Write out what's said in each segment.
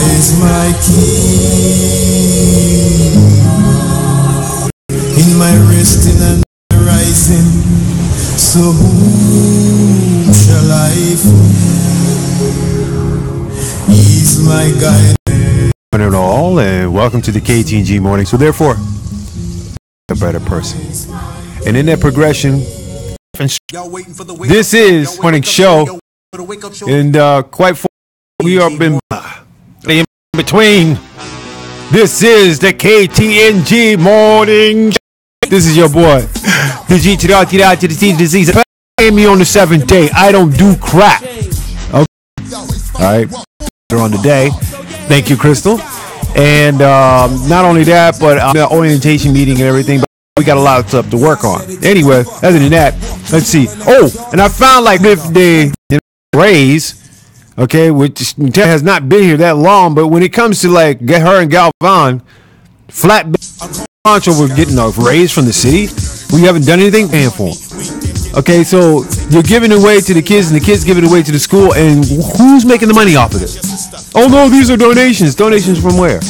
is my King. In my resting and rising, so whom shall I fear? He's my guide. Morning all, and welcome to the Ktng morning. So therefore, a better person. And in that progression, this is morning show, and quite we are been in between. This is the Ktng morning. This is your boy, the G to the R to the I to the T to the Z. Pay me on the 7th day. I don't do crap. Okay. All right. We're on the day. Thank you, Crystal. And not only that, but the orientation meeting and everything. But we got a lot of stuff to work on. Anyway, other than that, let's see. Oh, and I found like if the Rays, okay, which has not been here that long, but when it comes to like get her and Galvan, flat poncho, we're getting a raise from the city. We haven't done anything paying for them. Okay, so you're giving away to the kids, and the kids giving away to the school, and who's making the money off of it? Oh no, these are donations. Donations from where?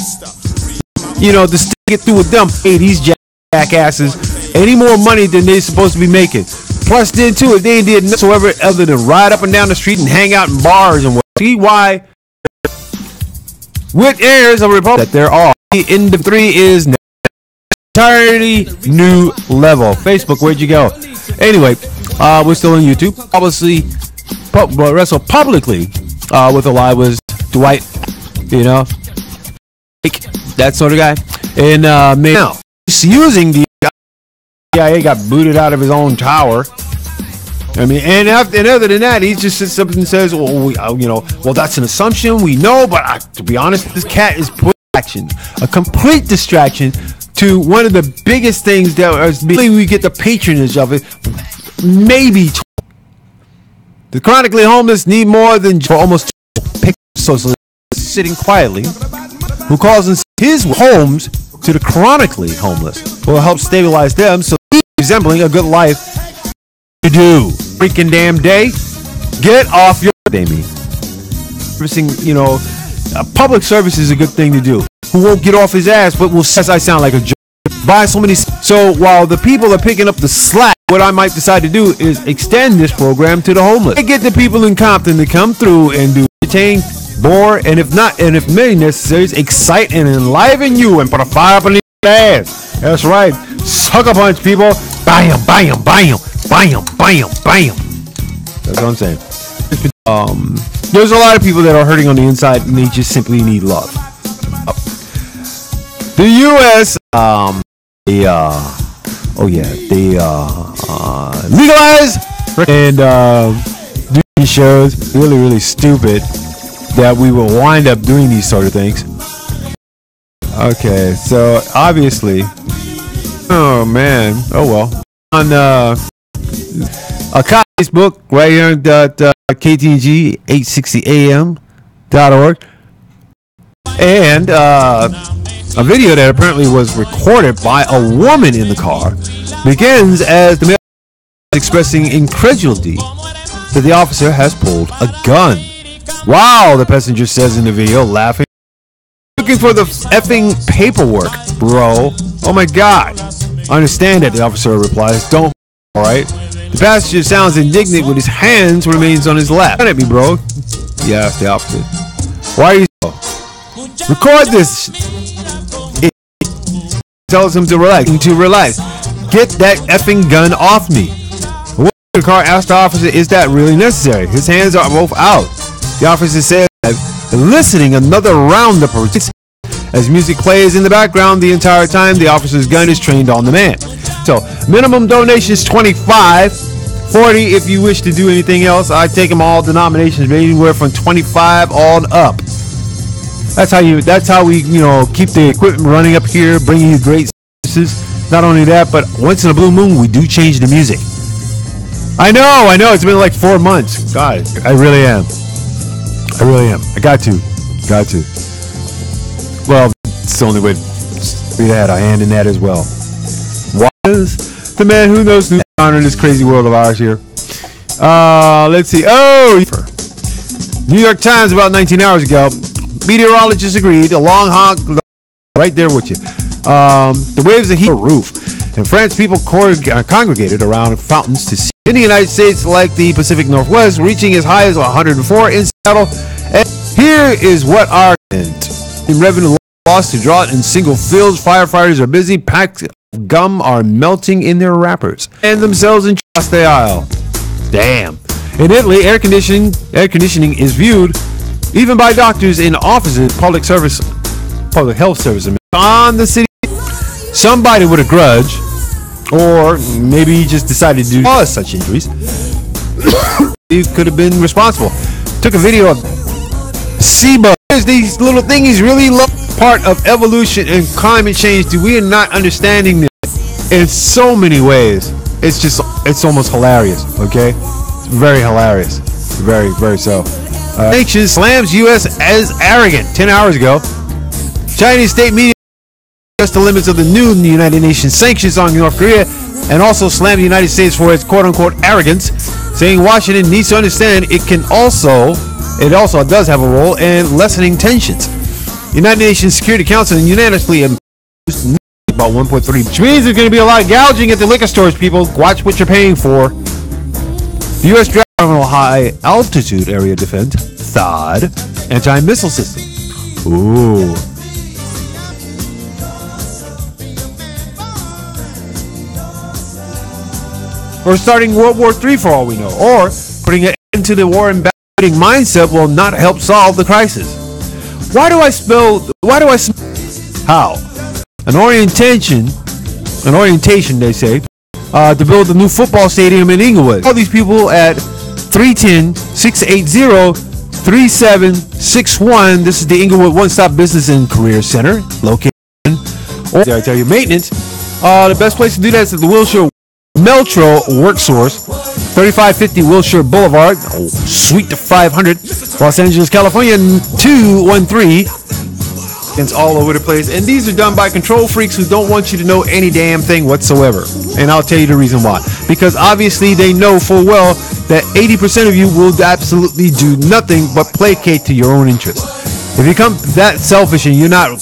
You know, to stick it through with them, hey, these jackasses, any more money than they're supposed to be making. Plus, then too, if they did whatsoever other than ride up and down the street and hang out in bars and what? See why? With heirs of a republic that there are. The end of 3 is entirely new level. Facebook, where'd you go? Anyway, we're still on YouTube. Obviously, wrestle publicly with a lie was Dwight, you know, that sort of guy. And now he's using the CIA got booted out of his own tower. I mean, and other than that, he just says something and says, "Well, well, that's an assumption. We know, but to be honest, this cat is put action, a complete distraction to one of the biggest things that we get the patronage of it. Maybe the chronically homeless need more than for almost socialist sitting quietly, who calls his homes to the chronically homeless, will help stabilize them, so resembling a good life to do. Freaking damn day, get off your baby. Public service is a good thing to do. Who won't get off his ass, but will says I sound like a joke. Buy so many. So while the people are picking up the slack, what I might decide to do is extend this program to the homeless. I get the people in Compton to come through and do entertain, bore, and if many necessary, excite and enliven you and put a fire up in the ass. That's right. Sucker punch, people. Bam, bam, bam, bam, bam, bam. That's what I'm saying. There's a lot of people that are hurting on the inside, and they just simply need love. The U.S. Legalize and doing shows really, really stupid that we will wind up doing these sort of things. Okay, so obviously, oh man, oh well. On Facebook right here at ktng860am.org, and a video that apparently was recorded by a woman in the car begins as the male is expressing incredulity that the officer has pulled a gun. Wow, the passenger says in the video, laughing. Looking for the effing paperwork, bro. Oh my god. I understand that, the officer replies. Don't, alright? The passenger sounds indignant with his hands remains on his lap. Look at me, bro. Yeah, that's the officer. Why are you so? Record this. It tells him to relax. Get that effing gun off me. The woman in the car asked the officer, is that really necessary? His hands are both out. The officer says, eliciting another round of protests. As music plays in the background the entire time, the officer's gun is trained on the man. So, minimum donation is $25, $40 if you wish to do anything else. I take them all denominations, anywhere from $25 on up. That's how we, keep the equipment running up here, bringing you great services. Not only that, but once in a blue moon, we do change the music. I know. It's been like 4 months. God, I really am. I got to. Well, it's the only way we had a hand in that as well. Was the man who knows new in this crazy world of ours here. Let's see. Oh, New York Times about 19 hours ago. meteorologists agreed. A long honk right there with you. The waves of heat roof. In France, people congregated around fountains to see. In the United States, like the Pacific Northwest, reaching as high as 104 in Seattle. And here is what our revenue lost to drought in single fields. Firefighters are busy. Packed gum are melting in their wrappers and themselves in the aisle. Damn. In Italy, air conditioning is viewed even by doctors in offices, public health services on the city. Somebody with a grudge, or maybe he just decided to cause such injuries. He could have been responsible. Took a video of SIBA. These little things really part of evolution and climate change. We are not understanding this in so many ways. It's almost hilarious. Okay, it's very hilarious. Very, very so. Sanctions slams U.S. as arrogant. 10 hours ago, Chinese state media the limits of the new United Nations sanctions on North Korea and also slammed the United States for its quote-unquote arrogance, saying Washington needs to understand it also does have a role in lessening tensions. United Nations Security Council unanimously imposed about 1.3, which means there's going to be a lot of gouging at the liquor stores, people. Watch what you're paying for. The U.S. Terminal High Altitude Area Defense, THAAD, anti-missile system. Ooh. Or starting World War III for all we know. Or putting it into the war and battling mindset will not help solve the crisis. How? An orientation, they say, to build a new football stadium in Inglewood. All these people at 310-680-3761. This is the Inglewood One-Stop Business and Career Center, located in, or I tell you, maintenance. The best place to do that is at the Wilshire Metro Work Source, 3550 Wilshire Boulevard, Suite 500, Los Angeles, California, 213. It's all over the place, and these are done by control freaks who don't want you to know any damn thing whatsoever. And I'll tell you the reason why. Because obviously they know full well that 80% of you will absolutely do nothing but placate to your own interest. If you become that selfish and you don't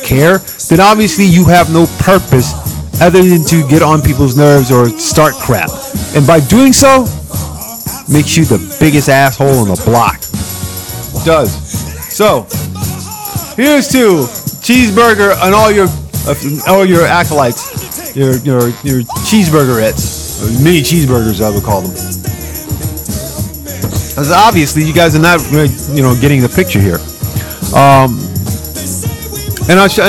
care, then obviously you have no purpose other than to get on people's nerves or start crap. And by doing so, makes you the biggest asshole on the block. It does. So, here's to cheeseburger and all your acolytes, your cheeseburgerettes, or mini cheeseburgers I would call them. Because obviously you guys are not, getting the picture here. And I'll show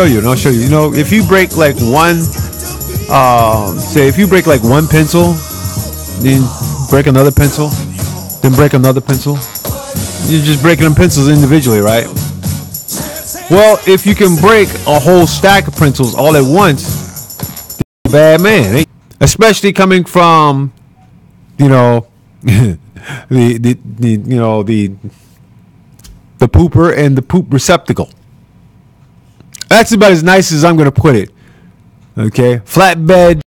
you. If you break like one, if you break like one pencil, then break another pencil, then break another pencil. You're just breaking them pencils individually, right? Well, if you can break a whole stack of pencils all at once, you're a bad man. Especially coming from, the pooper and the poop receptacle. That's about as nice as I'm going to put it. Okay? Flatbed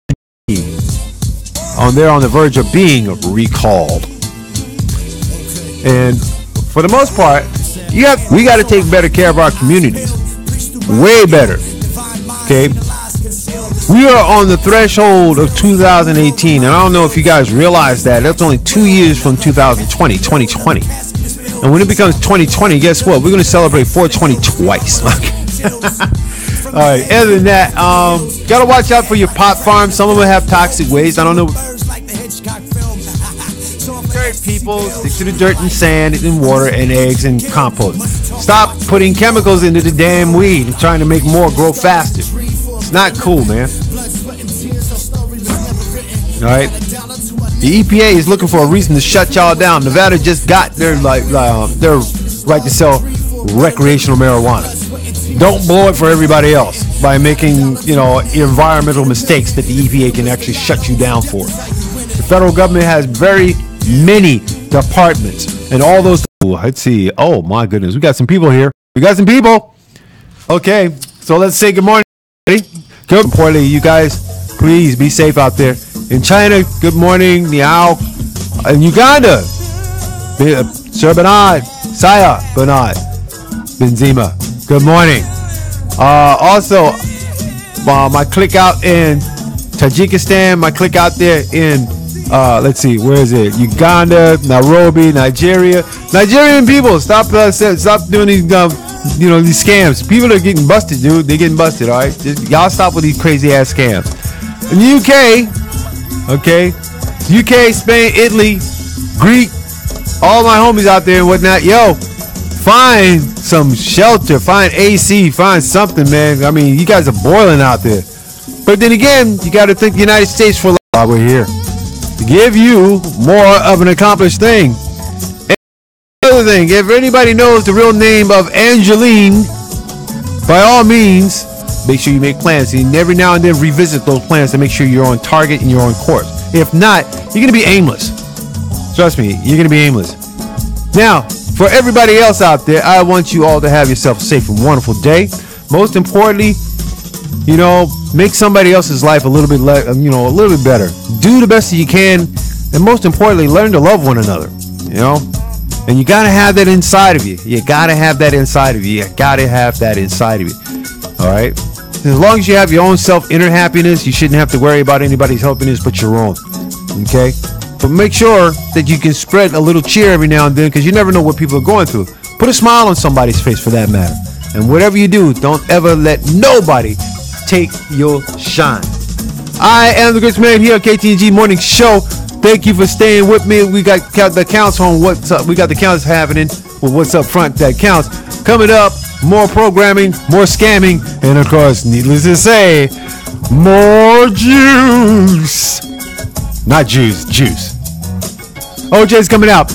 on the verge of being recalled. And for the most part, we got to take better care of our communities. Way better. Okay? We are on the threshold of 2018, and I don't know if you guys realize that. That's only 2 years from 2020. And when it becomes 2020, guess what? We're going to celebrate 420 twice. All right. Other than that, gotta watch out for your pot farms. Some of them have toxic waste. I don't know. People stick to the dirt and sand and water and eggs and compost. Stop putting chemicals into the damn weed and trying to make more grow faster. It's not cool, man. All right. The EPA is looking for a reason to shut y'all down. Nevada just got their right to sell recreational marijuana. Don't blow it for everybody else by making environmental mistakes that the EPA can actually shut you down for. The federal government has very many departments, and all those. Let's see. Oh my goodness, we got some people here. Okay, so let's say good morning. Ready? Good morning, you guys. Please be safe out there. In China, good morning, meow. In Uganda, Sir Bernard, Saya Bernard Benzema. Good morning. Also, my click out in Tajikistan, my click out there in let's see, where is it? Uganda, Nairobi, Nigeria. Nigerian people, stop doing these these scams. People are getting busted, dude. They're getting busted. All right, y'all stop with these crazy ass scams. In the UK, okay, UK, Spain, Italy, Greek, all my homies out there and whatnot. Yo, find some shelter, find AC, find something, man. I mean, you guys are boiling out there. But then again, you got to thank the United States for while we're here to give you more of an accomplished thing. And another thing, if anybody knows the real name of Angeline, by all means, make sure you make plans. And every now and then revisit those plans to make sure you're on target and you're on course. If not, you're going to be aimless. Trust me, you're going to be aimless. Now, for everybody else out there, I want you all to have yourself a safe and wonderful day. Most importantly, make somebody else's life a little bit, a little bit better. Do the best that you can, and most importantly, learn to love one another. And you gotta have that inside of you. You gotta have that inside of you. You gotta have that inside of you. All right. As long as you have your own inner happiness, you shouldn't have to worry about anybody's happiness but your own. Okay. But make sure that you can spread a little cheer every now and then, because you never know what people are going through. Put a smile on somebody's face, for that matter. And whatever you do, don't ever let nobody take your shine. I am the greatest man here at Ktng Morning Show. Thank you for staying with me. We got the counts on what's up. We got the counts happening with what's up front that counts. Coming up, more programming, more scamming, and of course, needless to say, more juice. Not juice, juice. OJ's coming out.